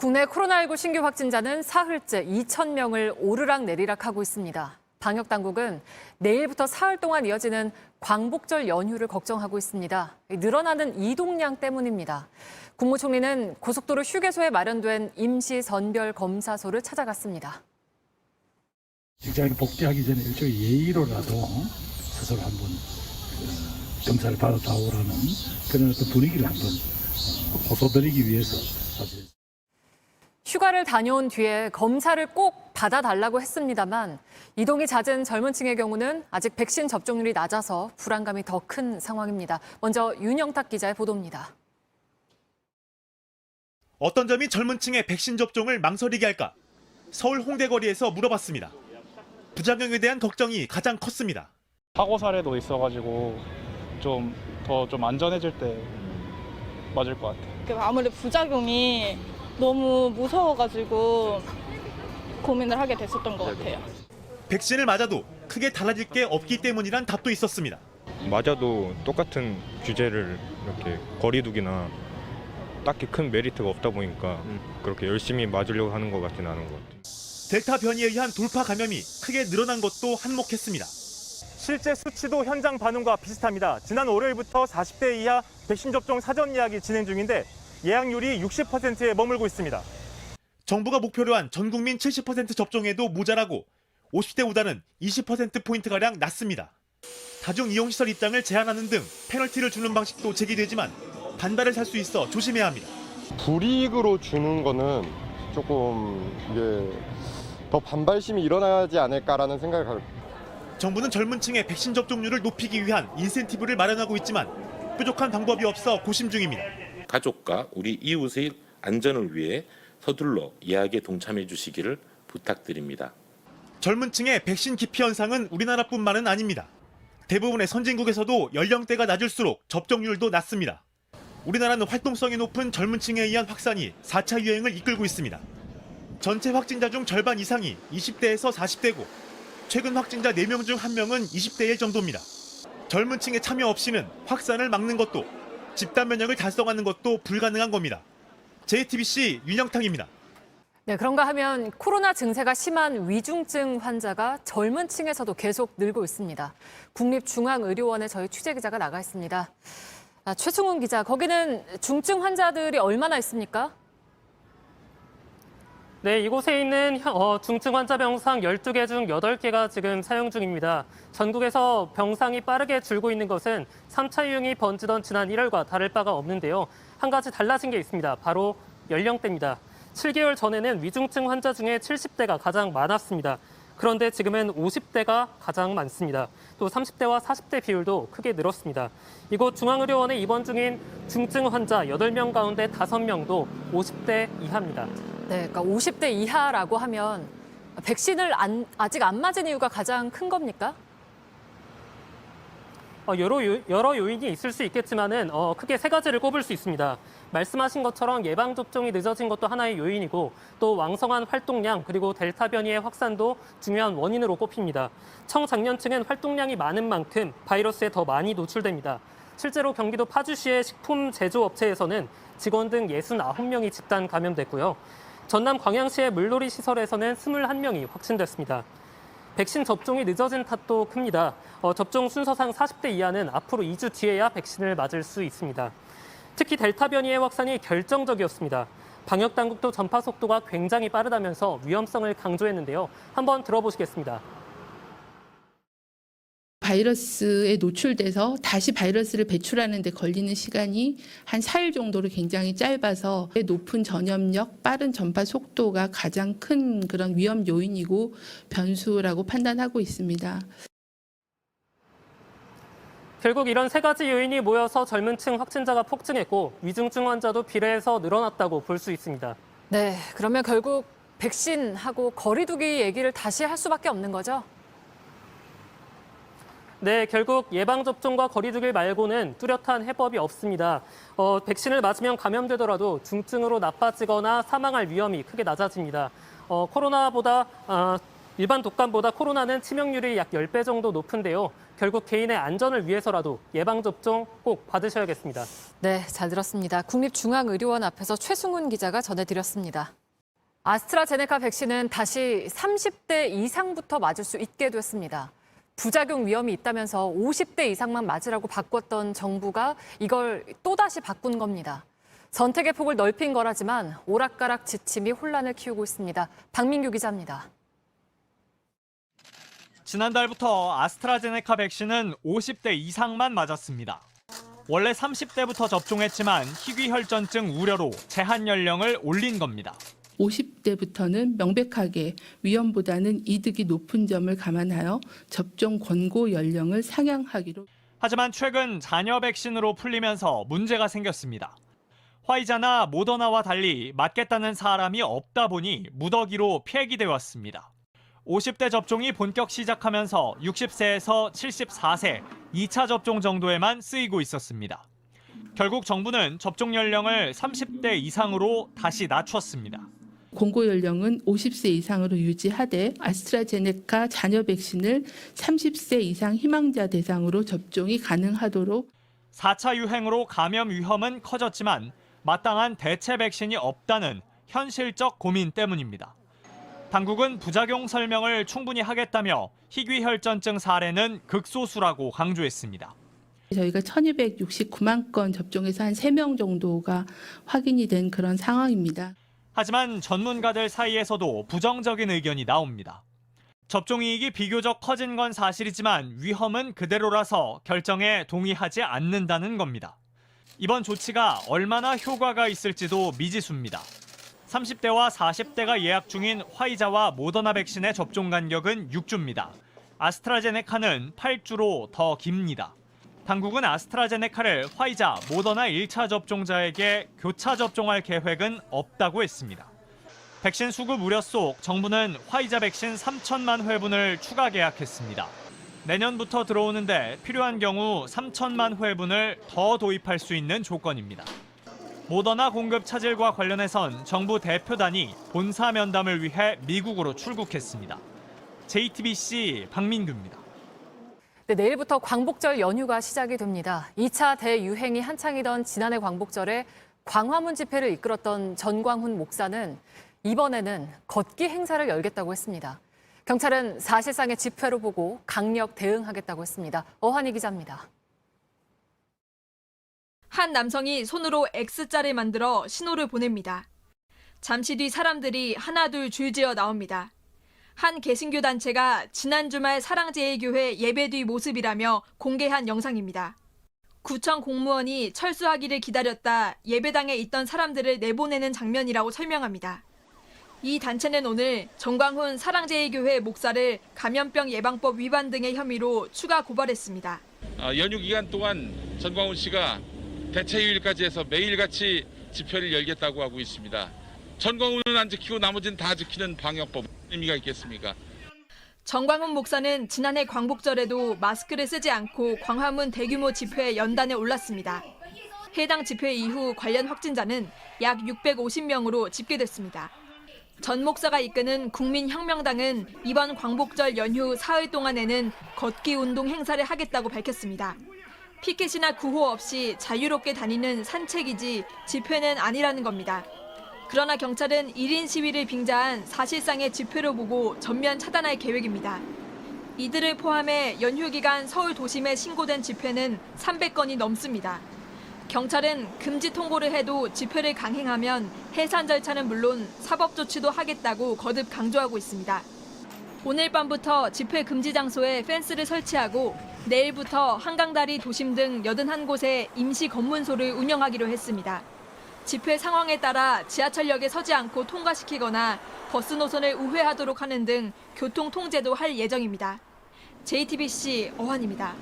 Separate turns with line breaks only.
국내 코로나19 신규 확진자는 사흘째 2,000명을 오르락내리락하고 있습니다. 방역당국은 내일부터 사흘 동안 이어지는 광복절 연휴를 걱정하고 있습니다. 늘어나는 이동량 때문입니다. 국무총리는 고속도로 휴게소에 마련된 임시 선별검사소를 찾아갔습니다.
직장에 복귀하기 전에 일종의 예의로라도 스스로 한번 검사를 받았다 오라는 그런 어떤 분위기를 한번 호소드리기 위해서 사실.
휴가를 다녀온 뒤에 검사를 꼭 받아달라고 했습니다만 이동이 잦은 젊은 층의 경우는 아직 백신 접종률이 낮아서 불안감이 더 큰 상황입니다. 먼저 윤영탁 기자의 보도입니다.
어떤 점이 젊은 층의 백신 접종을 망설이게 할까? 서울 홍대 거리에서 물어봤습니다. 부작용에 대한 걱정이 가장 컸습니다.
사고 사례도 있어가지고 좀 안전해질 때 맞을 것 같아요.
아무래도 부작용이 너무 무서워가지고 고민을 하게 됐었던 것 같아요.
백신을 맞아도 크게 달라질 게 없기 때문이란 답도 있었습니다.
맞아도 똑같은 규제를 이렇게 거리두기나 딱히 큰 메리트가 없다 보니까 그렇게 열심히 맞으려고 하는 것 같지는 않은 것 같아요.
델타 변이에 의한 돌파 감염이 크게 늘어난 것도 한몫했습니다. 실제 수치도 현장 반응과 비슷합니다. 지난 월요일부터 40대 이하 백신 접종 사전 예약이 진행 중인데 예약률이 60%에 머물고 있습니다. 정부가 목표로 한 전 국민 70% 접종에도 모자라고 50대보다는 20%포인트가량 낮습니다. 다중 이용시설 입장을 제한하는 등 페널티를 주는 방식도 제기되지만 반발을 살 수 있어 조심해야 합니다.
불이익으로 주는 거는 조금 이게 더 반발심이 일어나지 않을까라는 생각을 가지고.
정부는 젊은 층의 백신 접종률을 높이기 위한 인센티브를 마련하고 있지만 뾰족한 방법이 없어 고심 중입니다.
가족과 우리 이웃의 안전을 위해 서둘러 예약에 동참해 주시기를 부탁드립니다.
젊은 층의 백신 기피 현상은 우리나라뿐만은 아닙니다. 대부분의 선진국에서도 연령대가 낮을수록 접종률도 낮습니다. 우리나라는 활동성이 높은 젊은 층에 의한 확산이 4차 유행을 이끌고 있습니다. 전체 확진자 중 절반 이상이 20대에서 40대고 최근 확진자 4명 중 1명은 20대일 정도입니다. 젊은 층의 참여 없이는 확산을 막는 것도 집단 면역을 달성하는 것도 불가능한 겁니다. JTBC 윤영탁입니다.
네, 그런가 하면 코로나 증세가 심한 위중증 환자가 젊은 층에서도 계속 늘고 있습니다. 국립중앙의료원에 저희 취재기자가 나가 있습니다. 최충훈 기자, 거기는 중증 환자들이 얼마나 있습니까?
네, 이곳에 있는 중증 환자 병상 12개 중 8개가 지금 사용 중입니다. 전국에서 병상이 빠르게 줄고 있는 것은 3차 유행이 번지던 지난 1월과 다를 바가 없는데요. 한 가지 달라진 게 있습니다. 바로 연령대입니다. 7개월 전에는 위중증 환자 중에 70대가 가장 많았습니다. 그런데 지금은 50대가 가장 많습니다. 또 30대와 40대 비율도 크게 늘었습니다. 이곳 중앙의료원에 입원 중인 중증 환자 8명 가운데 5명도 50대 이하입니다.
네, 그러니까 50대 이하라고 하면 백신을 아직 안 맞은 이유가 가장 큰 겁니까?
여러 요인이 있을 수 있겠지만은 크게 세 가지를 꼽을 수 있습니다. 말씀하신 것처럼 예방접종이 늦어진 것도 하나의 요인이고 또 왕성한 활동량 그리고 델타 변이의 확산도 중요한 원인으로 꼽힙니다. 청장년층은 활동량이 많은 만큼 바이러스에 더 많이 노출됩니다. 실제로 경기도 파주시의 식품 제조업체에서는 직원 등 69명이 집단 감염됐고요. 전남 광양시의 물놀이 시설에서는 21명이 확진됐습니다. 백신 접종이 늦어진 탓도 큽니다. 접종 순서상 40대 이하는 앞으로 2주 뒤에야 백신을 맞을 수 있습니다. 특히 델타 변이의 확산이 결정적이었습니다. 방역당국도 전파 속도가 굉장히 빠르다면서 위험성을 강조했는데요. 한번 들어보시겠습니다.
바이러스에 노출돼서 다시 바이러스를 배출하는 데 걸리는 시간이 한 4일 정도로 굉장히 짧아서 높은 전염력, 빠른 전파 속도가 가장 큰 그런 위험 요인이고 변수라고 판단하고 있습니다.
결국 이런 세 가지 요인이 모여서 젊은 층 확진자가 폭증했고 위중증 환자도 비례해서 늘어났다고 볼 수 있습니다.
네, 그러면 결국 백신하고 거리두기 얘기를 다시 할 수밖에 없는 거죠?
네, 결국 예방접종과 거리두기 말고는 뚜렷한 해법이 없습니다. 백신을 맞으면 감염되더라도 중증으로 나빠지거나 사망할 위험이 크게 낮아집니다. 코로나보다 일반 독감보다 코로나는 치명률이 약 10배 정도 높은데요. 결국 개인의 안전을 위해서라도 예방접종 꼭 받으셔야겠습니다.
네, 잘 들었습니다. 국립중앙의료원 앞에서 최승훈 기자가 전해드렸습니다. 아스트라제네카 백신은 다시 30대 이상부터 맞을 수 있게 됐습니다. 부작용 위험이 있다면서 50대 이상만 맞으라고 바꿨던 정부가 이걸 또다시 바꾼 겁니다. 선택의 폭을 넓힌 거라지만 오락가락 지침이 혼란을 키우고 있습니다. 박민규 기자입니다.
지난달부터 아스트라제네카 백신은 50대 이상만 맞았습니다. 원래 30대부터 접종했지만 희귀혈전증 우려로 제한 연령을 올린 겁니다.
50대부터는 명백하게 위험보다는 이득이 높은 점을 감안하여 접종 권고 연령을 상향하기로.
하지만 최근 잔여 백신으로 풀리면서 문제가 생겼습니다. 화이자나 모더나와 달리 맞겠다는 사람이 없다 보니 무더기로 폐기돼 왔습니다. 50대 접종이 본격 시작하면서 60세에서 74세 2차 접종 정도에만 쓰이고 있었습니다. 결국 정부는 접종 연령을 30대 이상으로 다시 낮췄습니다.
권고 연령은 50세 이상으로 유지하되 아스트라제네카 잔여 백신을 30세 이상 희망자 대상으로 접종이 가능하도록.
4차 유행으로 감염 위험은 커졌지만 마땅한 대체 백신이 없다는 현실적 고민 때문입니다. 당국은 부작용 설명을 충분히 하겠다며 희귀혈전증 사례는 극소수라고 강조했습니다.
저희가 1269만 건 접종해서 한 3명 정도가 확인이 된 그런 상황입니다.
하지만 전문가들 사이에서도 부정적인 의견이 나옵니다. 접종 이익이 비교적 커진 건 사실이지만 위험은 그대로라서 결정에 동의하지 않는다는 겁니다. 이번 조치가 얼마나 효과가 있을지도 미지수입니다. 30대와 40대가 예약 중인 화이자와 모더나 백신의 접종 간격은 6주입니다. 아스트라제네카는 8주로 더 깁니다. 당국은 아스트라제네카를 화이자, 모더나 1차 접종자에게 교차 접종할 계획은 없다고 했습니다. 백신 수급 우려 속 정부는 화이자 백신 3천만 회분을 추가 계약했습니다. 내년부터 들어오는데 필요한 경우 3천만 회분을 더 도입할 수 있는 조건입니다. 모더나 공급 차질과 관련해선 정부 대표단이 본사 면담을 위해 미국으로 출국했습니다. JTBC 박민규입니다.
네, 내일부터 광복절 연휴가 시작이 됩니다. 2차 대유행이 한창이던 지난해 광복절에 광화문 집회를 이끌었던 전광훈 목사는 이번에는 걷기 행사를 열겠다고 했습니다. 경찰은 사실상의 집회로 보고 강력 대응하겠다고 했습니다. 어환희 기자입니다.
한 남성이 손으로 X자를 만들어 신호를 보냅니다. 잠시 뒤 사람들이 하나둘 줄지어 나옵니다. 한 개신교 단체가 지난 주말 사랑제일교회 예배 뒤 모습이라며 공개한 영상입니다. 구청 공무원이 철수하기를 기다렸다 예배당에 있던 사람들을 내보내는 장면이라고 설명합니다. 이 단체는 오늘 전광훈 사랑제일교회 목사를 감염병 예방법 위반 등의 혐의로 추가 고발했습니다.
연휴 기간 동안 전광훈 씨가 대체휴일까지 해서 매일같이 집회를 열겠다고 하고 있습니다. 전광훈은 안 지키고 나머지는 다 지키는 방역법 의미가 있겠습니까?
전광훈 목사는 지난해 광복절에도 마스크를 쓰지 않고 광화문 대규모 집회 연단에 올랐습니다. 해당 집회 이후 관련 확진자는 약 650명으로 집계됐습니다. 전 목사가 이끄는 국민혁명당은 이번 광복절 연휴 사흘 동안에는 걷기 운동 행사를 하겠다고 밝혔습니다. 피켓이나 구호 없이 자유롭게 다니는 산책이지 집회는 아니라는 겁니다. 그러나 경찰은 1인 시위를 빙자한 사실상의 집회로 보고 전면 차단할 계획입니다. 이들을 포함해 연휴 기간 서울 도심에 신고된 집회는 300건이 넘습니다. 경찰은 금지 통보를 해도 집회를 강행하면 해산 절차는 물론 사법 조치도 하겠다고 거듭 강조하고 있습니다. 오늘 밤부터 집회 금지 장소에 펜스를 설치하고 내일부터 한강다리 도심 등 81곳에 임시 검문소를 운영하기로 했습니다. 집회 상황에 따라 지하철역에 서지 않고 통과시키거나 버스 노선을 우회하도록 하는 등 교통 통제도 할 예정입니다. JTBC 어환입니다.